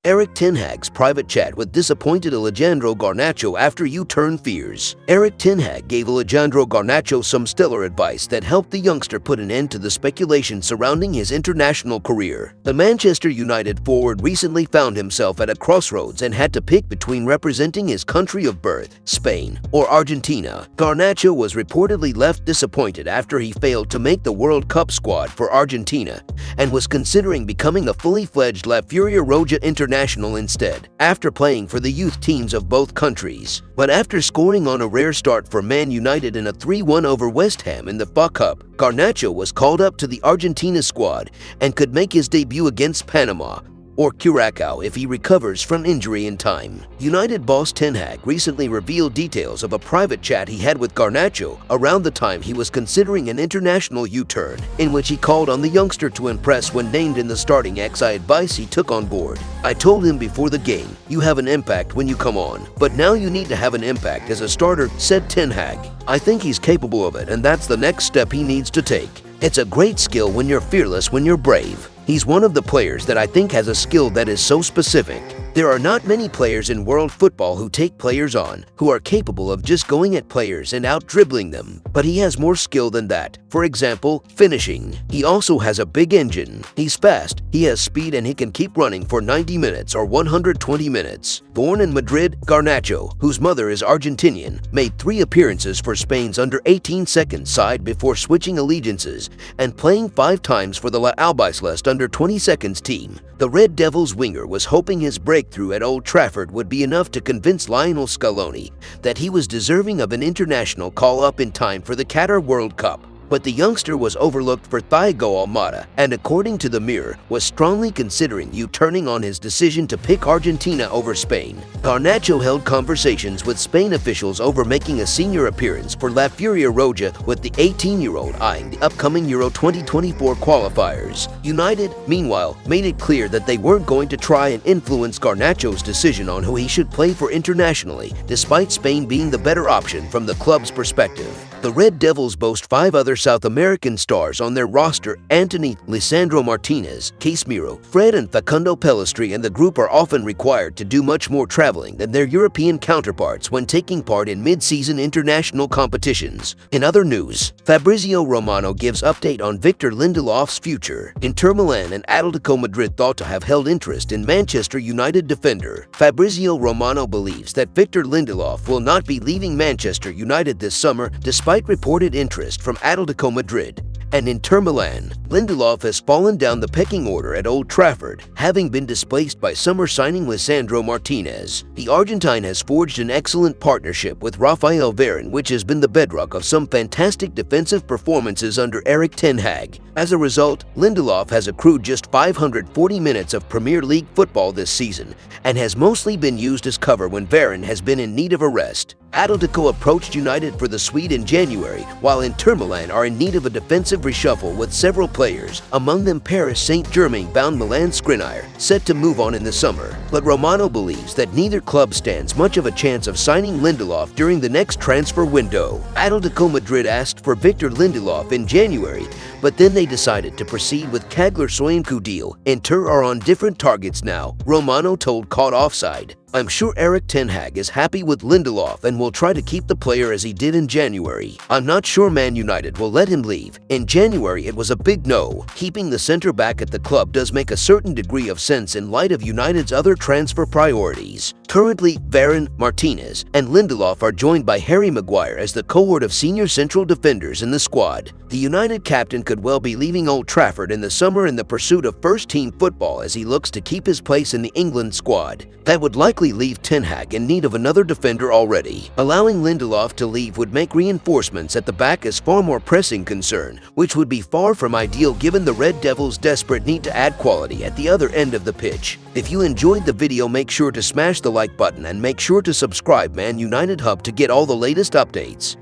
Erik Ten Hag's private chat with disappointed Alejandro Garnacho after U-turn fears. Erik Ten Hag gave Alejandro Garnacho some stellar advice that helped the youngster put an end to the speculation surrounding his international career. The Manchester United forward recently found himself at a crossroads and had to pick between representing his country of birth, Spain, or Argentina. Garnacho was reportedly left disappointed after he failed to make the World Cup squad for Argentina and was considering becoming a fully fledged La Furia Roja international instead, after playing for the youth teams of both countries. But after scoring on a rare start for Man United in a 3-1 over West Ham in the FA Cup, Garnacho was called up to the Argentina squad and could make his debut against Panama or Curacao if he recovers from injury in time. United boss Ten Hag recently revealed details of a private chat he had with Garnacho around the time he was considering an international U-turn, in which he called on the youngster to impress when named in the starting XI advice he took on board. "I told him before the game, you have an impact when you come on, but now you need to have an impact as a starter," said Ten Hag. "I think he's capable of it, and that's the next step he needs to take. It's a great skill when you're fearless, when you're brave. He's one of the players that I think has a skill that is so specific. There are not many players in world football who take players on, who are capable of just going at players and out-dribbling them. But he has more skill than that. For example, finishing. He also has a big engine. He's fast, he has speed, and he can keep running for 90 minutes or 120 minutes. Born in Madrid, Garnacho, whose mother is Argentinian, made 3 appearances for Spain's under-18 second side before switching allegiances and playing 5 times for the La Albiceleste under-20 seconds team. The Red Devils winger was hoping his breakthrough at Old Trafford would be enough to convince Lionel Scaloni that he was deserving of an international call-up in time for the Qatar World Cup. But the youngster was overlooked for Thiago Almada and, according to the Mirror, was strongly considering U-turning on his decision to pick Argentina over Spain. Garnacho held conversations with Spain officials over making a senior appearance for La Furia Roja, with the 18-year-old eyeing the upcoming Euro 2024 qualifiers. United, meanwhile, made it clear that they weren't going to try and influence Garnacho's decision on who he should play for internationally, despite Spain being the better option from the club's perspective. The Red Devils boast 5 other South American stars on their roster. Anthony, Lisandro Martinez, Casemiro, Fred and Facundo Pellistri and the group are often required to do much more traveling than their European counterparts when taking part in mid-season international competitions. In other news, Fabrizio Romano gives update on Victor Lindelof's future. Inter Milan and Atletico Madrid thought to have held interest in Manchester United defender. Fabrizio Romano believes that Victor Lindelof will not be leaving Manchester United this summer despite reported interest from Atletico Madrid and Inter Milan. Lindelof has fallen down the pecking order at Old Trafford, having been displaced by summer signing Lisandro Martinez. The Argentine has forged an excellent partnership with Rafael Varane, which has been the bedrock of some fantastic defensive performances under Erik Ten Hag. As a result, Lindelof has accrued just 540 minutes of Premier League football this season and has mostly been used as cover when Varane has been in need of a rest. Atletico approached United for the Swede in January, while Inter Milan are in need of a defensive reshuffle with several players, among them Paris Saint-Germain-bound Milan Skriniar, set to move on in the summer. But Romano believes that neither club stands much of a chance of signing Lindelof during the next transfer window. Atletico Madrid asked for Victor Lindelof in January, but then they decided to proceed with Kagler Soyuncu deal. Inter are on different targets now, Romano told Caught Offside. "I'm sure Erik Ten Hag is happy with Lindelof and will try to keep the player as he did in January. I'm not sure Man United will let him leave. In January it was a big no. Keeping the centre-back at the club does make a certain degree of sense in light of United's other transfer priorities." Currently, Varane, Martinez, and Lindelof are joined by Harry Maguire as the cohort of senior central defenders in the squad. The United captain could well be leaving Old Trafford in the summer in the pursuit of first-team football as he looks to keep his place in the England squad. That would likely leave Ten Hag in need of another defender already. Allowing Lindelof to leave would make reinforcements at the back a far more pressing concern, which would be far from ideal given the Red Devils' desperate need to add quality at the other end of the pitch. If you enjoyed the video, make sure to smash the like button and make sure to subscribe Man United Hub to get all the latest updates.